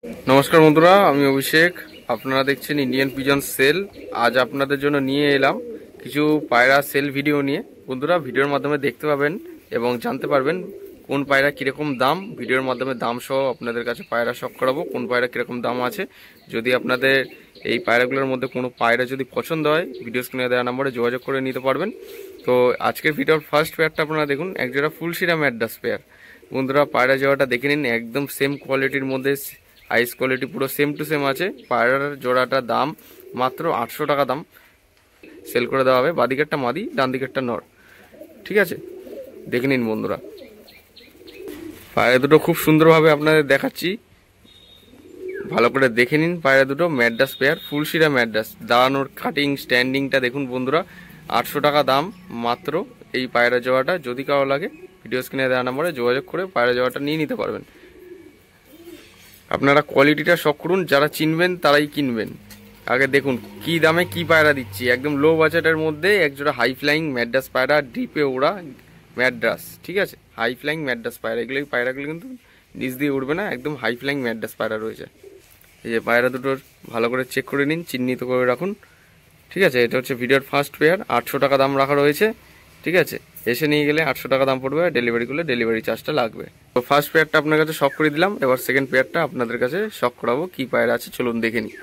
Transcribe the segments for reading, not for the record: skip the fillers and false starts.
নমস্কার বন্ধুরা, আমি অভিষেক। আপনারা দেখছেন ইন্ডিয়ান পিজন সেল। আজ আপনাদের জন্য নিয়ে এলাম কিছু পায়রা সেল ভিডিও নিয়ে। বন্ধুরা, ভিডিওর মাধ্যমে দেখতে পাবেন এবং জানতে পারবেন কোন পায়রা কীরকম দাম। ভিডিওর মাধ্যমে দাম সহ আপনাদের কাছে পায়রা শখ করাবো, কোন পায়রা কীরকম দাম আছে। যদি আপনাদের এই পায়রাগুলোর মধ্যে কোনো পায়রা যদি পছন্দ হয়, ভিডিও স্ক্রিনে দেওয়া নম্বরে যোগাযোগ করে নিতে পারবেন। তো আজকের ভিডিওর ফার্স্ট পেয়ারটা আপনারা দেখুন, একজোড়া ফুলশিরা ম্যাড্রাস পেয়ার। বন্ধুরা, পায়রা জোড়াটা দেখে নিন, একদম সেম কোয়ালিটির মধ্যে, আইস কোয়ালিটি পুরো সেম টু সেম আছে। পায়রার জোড়াটার দাম মাত্র 800 টাকা দাম সেল করে দেওয়া হবে। বাদিকেরটা মাদি, ডান দিকেরটা নর। ঠিক আছে, দেখে নিন বন্ধুরা। পায়রা দুটো খুব সুন্দরভাবে আপনাদের দেখাচ্ছি, ভালো করে দেখে নিন। পায়রা দুটো ম্যাড্রাস পেয়ার, ফুলশিরা ম্যাড্রাস। দাঁড়ানোর কাটিং স্ট্যান্ডিংটা দেখুন বন্ধুরা। 800 টাকা দাম মাত্র এই পায়রা জোড়াটা। যদি কারো লাগে, ভিডিও স্ক্রিনে দেওয়া নম্বরে যোগাযোগ করে পায়রা জোড়াটা নিয়ে নিতে পারবেন। আপনারা কোয়ালিটিটা শখ করুন, যারা চিনবেন তারাই কিনবেন। আগে দেখুন কি দামে কি পায়রা দিচ্ছি। একদম লো বাজেটের মধ্যে একজোড়া হাই ফ্লাইং ম্যাড্রাস পায়রা, ডিপে ওড়া ম্যাড্রাস। ঠিক আছে, হাই ফ্লাইং ম্যাড্রাস পায়রা। এগুলো পায়রাগুলো কিন্তু নিচ দিয়ে উঠবে না, একদম হাই ফ্লাইং ম্যাড্রাস পায়রা রয়েছে। এই যে পায়রা দুটোর ভালো করে চেক করে নিন, চিহ্নিত করে রাখুন। ঠিক আছে, এটা হচ্ছে ভিডিওর ফার্স্ট পেয়ার। 800 টাকা দাম রাখা রয়েছে। ঠিক আছে, এসে নিয়ে গেলে 800 টাকা দাম পড়বে, আর ডেলিভারি করলে ডেলিভারি চার্জটা লাগবে। তো ফার্স্ট পেয়ারটা আপনার কাছে শখ করে দিলাম, এবার সেকেন্ড পেয়ারটা আপনাদের কাছে শখ করাবো। কি পায়রা আছে চলুন দেখে নিই।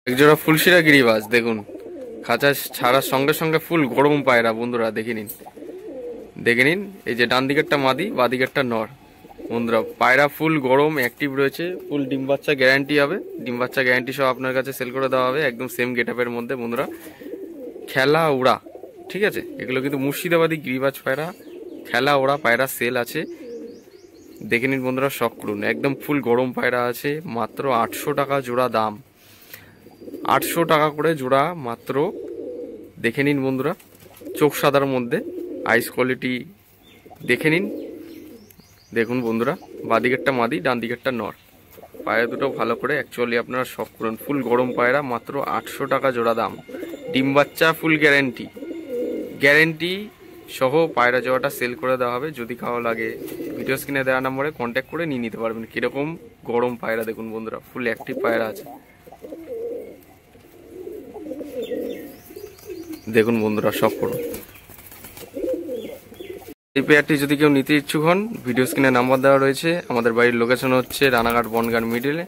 একজোড়া ফুলশিরা গিরিবাজ দেখুন, খাঁচা ছাড়ার সঙ্গে সঙ্গে ফুল গরম পায়রা। বন্ধুরা দেখে নিন, দেখে নিন। এই যে ডান দিকেরটা মাদি, বা দিকেরটা নর। বন্ধুরা, পায়রা ফুল গরম, অ্যাক্টিভ রয়েছে, ফুল ডিম বাচ্চা গ্যারান্টি হবে। ডিম বাচ্চা গ্যারান্টি সহ আপনার কাছে সেল করে দেওয়া হবে, একদম সেম গেট আপের মধ্যে। বন্ধুরা, খেলা ওড়া। ঠিক আছে, এগুলো কিন্তু মুর্শিদাবাদী গিরিবাজ পায়রা, খেলা ওড়া পায়রা সেল আছে। দেখে নিন বন্ধুরা, শখ করুন। একদম ফুল গরম পায়রা আছে, মাত্র 800 টাকা জোড়া দাম। 800 টাকা করে জোড়া মাত্র। দেখে নিন বন্ধুরা, চোখ সাদার মধ্যে, আইস কোয়ালিটি দেখে নিন। দেখুন বন্ধুরা, বাদিকেরটা মাদি, ডান দিকেরটা নর। পায়রা দুটো ভালো করে অ্যাকচুয়ালি আপনারা শখ করুন। ফুল গরম পায়রা, মাত্র 800 টাকা জোড়া দাম। ডিম বাচ্চা ফুল গ্যারেন্টি, গ্যারেন্টি সহ পায়রা জোড়াটা সেল করে দেওয়া হবে। যদি কারো লাগে, ভিডিও স্ক্রিনে দেওয়া নম্বরে কন্ট্যাক্ট করে নিয়ে নিতে পারবেন। কীরকম গরম পায়রা দেখুন বন্ধুরা, ফুল অ্যাক্টিভ পায়রা আছে। দেখুন বন্ধুরা, শখ করুন। এই পেয়ারটি যদি কেউ নিতে ইচ্ছুক হন, ভিডিও স্ক্রিনে নাম্বার দেওয়া রয়েছে। আমাদের বাড়ির লোকেশন হচ্ছে রানাঘাট বনগাঁ মিডিলে।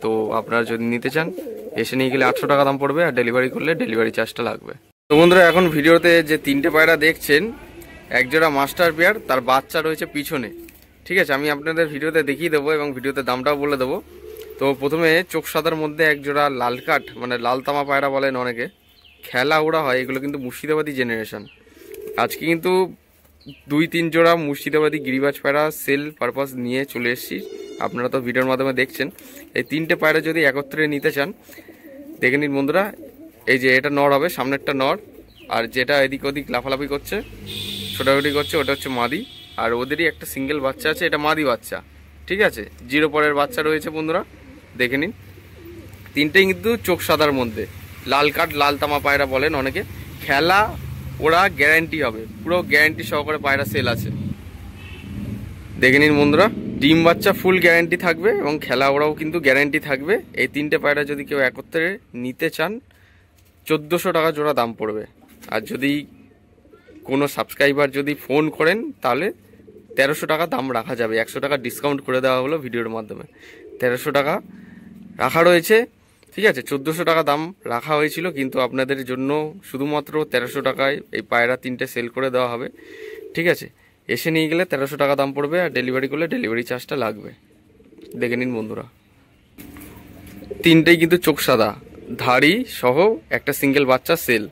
তো আপনারা যদি নিতে চান, এসে নিয়ে গেলে 800 টাকা দাম পড়বে, আর ডেলিভারি করলে ডেলিভারি চার্জটা লাগবে। তো বন্ধুরা, এখন ভিডিওতে যে তিনটে পায়রা দেখছেন, একজোড়া মাস্টার পেয়ার, তার বাচ্চা রয়েছে পিছনে। ঠিক আছে, আমি আপনাদের ভিডিওতে দেখিয়ে দেবো এবং ভিডিওতে দামটাও বলে দেবো। তো প্রথমে চোখ সাদার মধ্যে একজোড়া লাল কাঠ, মানে লাল তামা পায়রা বলেন অনেকে, খেলা ওড়া হয়। এগুলো কিন্তু মুর্শিদাবাদী জেনারেশন। আজকে কিন্তু 2-3 জোড়া মুর্শিদাবাদী গিরিবাজ পায়রা সেল পারপাস নিয়ে চলে এসেছি। আপনারা তো ভিডিওর মাধ্যমে দেখছেন। এই তিনটে পায়রা যদি একত্রে নিতে চান, দেখে নিন বন্ধুরা। এই যে এটা নর হবে, সামনেরটা নর, আর যেটা এদিক ওদিক লাফালাফি করছে, ছোটাছুটি করছে, ওটা হচ্ছে মাদি। আর ওদেরই একটা সিঙ্গেল বাচ্চা আছে, এটা মাদি বাচ্চা। ঠিক আছে, 0 পরের বাচ্চা রয়েছে বন্ধুরা, দেখে নিন। তিনটেই কিন্তু চোখ সাদার মধ্যে, লাল কাঠ লাল তামা পায়রা বলেন অনেকে। খেলা ওরা গ্যারান্টি হবে, পুরো গ্যারান্টি সহকারে পায়রা সেল আছে। দেখে নিন বন্ধুরা, ডিম বাচ্চা ফুল গ্যারান্টি থাকবে এবং খেলা ওরাও কিন্তু গ্যারান্টি থাকবে। এই তিনটে পায়রা যদি কেউ একত্রে নিতে চান, 1400 টাকা জোড়া দাম পড়বে। আর যদি কোনো সাবস্ক্রাইবার যদি ফোন করেন, তাহলে 1300 টাকা দাম রাখা যাবে। 100 টাকা ডিসকাউন্ট করে দেওয়া হলো ভিডিওর মাধ্যমে। 1300 টাকা রাখা রয়েছে। ঠিক আছে, 1400 টাকা দাম রাখা হয়েছিল, কিন্তু আপনাদের জন্য শুধুমাত্র 1300 টাকায় এই পায়রা তিনটে সেল করে দেওয়া হবে। ঠিক আছে, এসে নিয়ে গেলে 1300 টাকা দাম পড়বে, আর ডেলিভারি করলে ডেলিভারি চার্জটা লাগবে। দেখে নিন বন্ধুরা, তিনটেই কিন্তু চোখ সাদা, ধাড়ি সহ একটা সিঙ্গেল বাচ্চা সেল।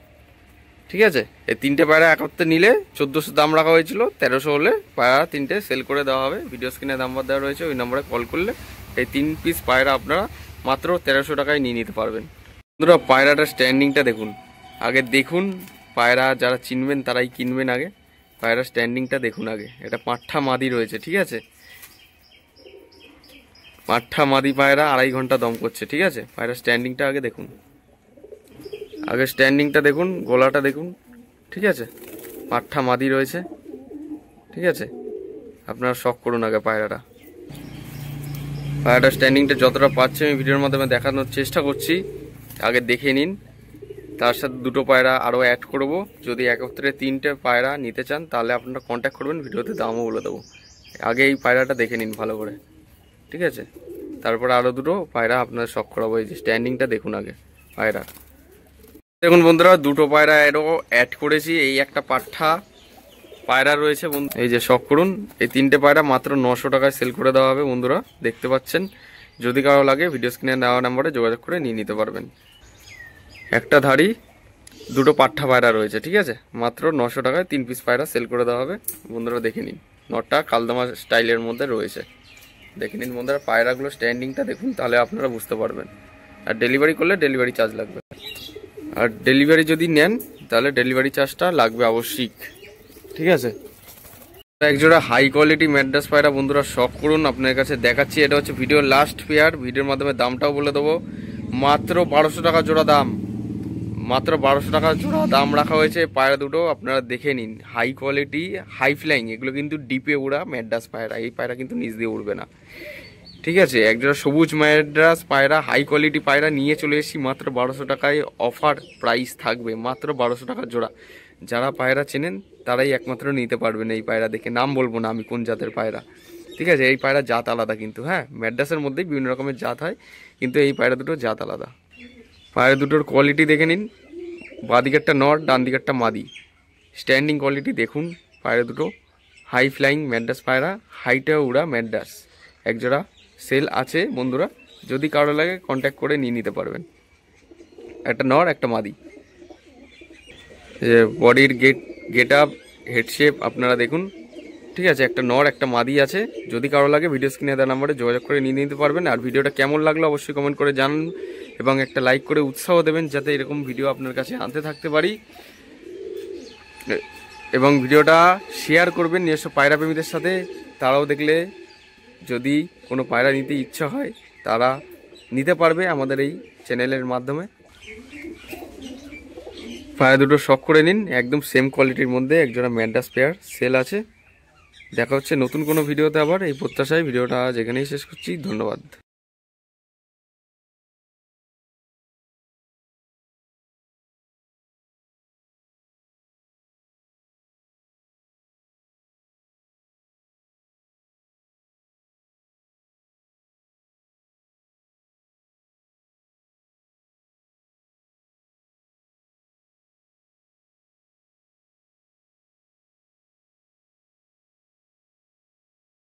ঠিক আছে, এই তিনটে পায়রা একত্রে নিলে 1400 দাম রাখা হয়েছিল, 1300 হলে পায়রা তিনটে সেল করে দেওয়া হবে। ভিডিও স্ক্রিনে নাম্বার দেওয়া রয়েছে, ওই নম্বরে কল করলে এই 3 পিস পায়রা আপনারা মাত্র 1300 টাকায় নিয়ে নিতে পারবেন। বন্ধুরা, পায়রাটার স্ট্যান্ডিংটা দেখুন। আগে দেখুন, পায়রা যারা চিনবেন তারাই কিনবেন। আগে পায়রার স্ট্যান্ডিংটা দেখুন। আগে এটা পাঁঠা মাদি রয়েছে। ঠিক আছে, পাঁঠা মাদি পায়রা 2.5 ঘন্টা দম করছে। ঠিক আছে, পায়রার স্ট্যান্ডিংটা আগে দেখুন। আগে স্ট্যান্ডিংটা দেখুন, গলাটা দেখুন, ঠিক আছে, পাঠা মাদি রয়েছে, ঠিক আছে। আপনারা শখ করুন আগে পায়রাটা স্ট্যান্ডিংটা যতটা পাচ্ছি আমি ভিডিওর মাধ্যমে দেখানোর চেষ্টা করছি, আগে দেখে নিন। তার সাথে দুটো পায়রা আরও অ্যাড করব। যদি একত্রে 3টে পায়রা নিতে চান তাহলে আপনারা কন্ট্যাক্ট করবেন, ভিডিওতে দামও বলে দেবো। আগে এই পায়রাটা দেখে নিন ভালো করে, ঠিক আছে। তারপরে আরও দুটো পায়রা আপনার শখ করাবো। এই যে স্ট্যান্ডিংটা দেখুন আগে পায়রা দেখুন বন্ধুরা, দুটো পায়রা অ্যাড করেছি। এই একটা পাঠা পায়রা রয়েছে বন্ধু, এই যে শখ করুন। এই 3টে পায়রা মাত্র 900 টাকায় সেল করে দেওয়া হবে বন্ধুরা, দেখতে পাচ্ছেন। যদি কারো লাগে ভিডিও স্ক্রিনে দেওয়া নাম্বারে যোগাযোগ করে নিয়ে নিতে পারবেন। একটা ধাড়ি দুটো পাঠা পায়রা রয়েছে, ঠিক আছে, মাত্র 900 টাকায় 3 পিস পায়রা সেল করে দেওয়া হবে বন্ধুরা। দেখে নিন, নটটা কালদমা স্টাইলের মধ্যে রয়েছে, দেখে নিন বন্ধুরা। পায়রাগুলো স্ট্যান্ডিংটা দেখুন, তাহলে আপনারা বুঝতে পারবেন। আর ডেলিভারি করলে ডেলিভারি চার্জ লাগবে, আর ডেলিভারি যদি নেন তাহলে ডেলিভারি চার্জটা লাগবে আবশ্যিক, ঠিক আছে। একজোড়া হাই কোয়ালিটি ম্যাড্রাস পায়রা বন্ধুরা শখ করুন, আপনার কাছে দেখাচ্ছি। এটা হচ্ছে ভিডিওর লাস্ট পেয়ার, ভিডিওর মাধ্যমে দামটাও বলে দেবো। মাত্র 1200 টাকা জোড়া দাম, মাত্র 1200 টাকা জোড়া দাম রাখা হয়েছে। পায়রা দুটো আপনারা দেখে নিন, হাই কোয়ালিটি, হাই ফ্লাইং। এগুলো কিন্তু ডিপে উড়া ম্যাড্রাস পায়রা, এই পায়রা কিন্তু নিচ দিয়ে উড়বে না, ঠিক আছে। একজোড়া সবুজ ম্যাড্রাস পায়রা, হাই কোয়ালিটি পায়রা নিয়ে চলে এসেছি মাত্র 1200 টাকায়। অফার প্রাইস থাকবে মাত্র 1200 টাকা জোড়া। যারা পায়রা চেনেন তারাই একমাত্র নিতে পারবেন এই পায়রা দেখে। নাম বলবো না আমি কোন জাতের পায়রা, ঠিক আছে। এই পায়রা জাত আলাদা কিন্তু, হ্যাঁ, ম্যাড্রাসের মধ্যেই বিভিন্ন রকমের জাত হয়, কিন্তু এই পায়রা দুটো জাত আলাদা। পায়রা দুটোর কোয়ালিটি দেখে নিন, বাঁ দিকেরটা নর, ডান দিকেরটা মাদি। স্ট্যান্ডিং কোয়ালিটি দেখুন। পায়রা দুটো হাই ফ্লাইং ম্যাড্রাস পায়রা, হাইটে উড়া ম্যাড্রাস। একজোড়া সেল আছে বন্ধুরা, যদি কারো লাগে কন্ট্যাক্ট করে নিয়ে নিতে পারবেন। একটা নর একটা মাদি। যে বডির গেট আপ, হেড শেপ আপনারা দেখুন, ঠিক আছে। একটা নর একটা মাদি আছে, যদি কারো লাগে ভিডিও স্ক্রিনে দেওয়া নাম্বারে যোগাযোগ করে নিয়ে নিতে পারবেন। আর ভিডিওটা কেমন লাগলো অবশ্যই কমেন্ট করে জানান, এবং একটা লাইক করে উৎসাহ দেবেন যাতে এরকম ভিডিও আপনার কাছে আনতে থাকতে পারি। এবং ভিডিওটা শেয়ার করবেন নিজস্ব পায়রা প্রেমীদের সাথে, তারাও দেখলে যদি কোনো পায়রা নিতে ইচ্ছা হয় তারা নিতে পারবে আমাদের এই চ্যানেলের মাধ্যমে। পায়রা দুটো শখ করে নিন, একদম সেম কোয়ালিটির মধ্যে একজোড়া ম্যাড্রাস পেয়ার সেল আছে। দেখা হচ্ছে নতুন কোনো ভিডিওতে আবার, এই প্রত্যাশায় ভিডিওটা যেখানেই শেষ করছি। ধন্যবাদ।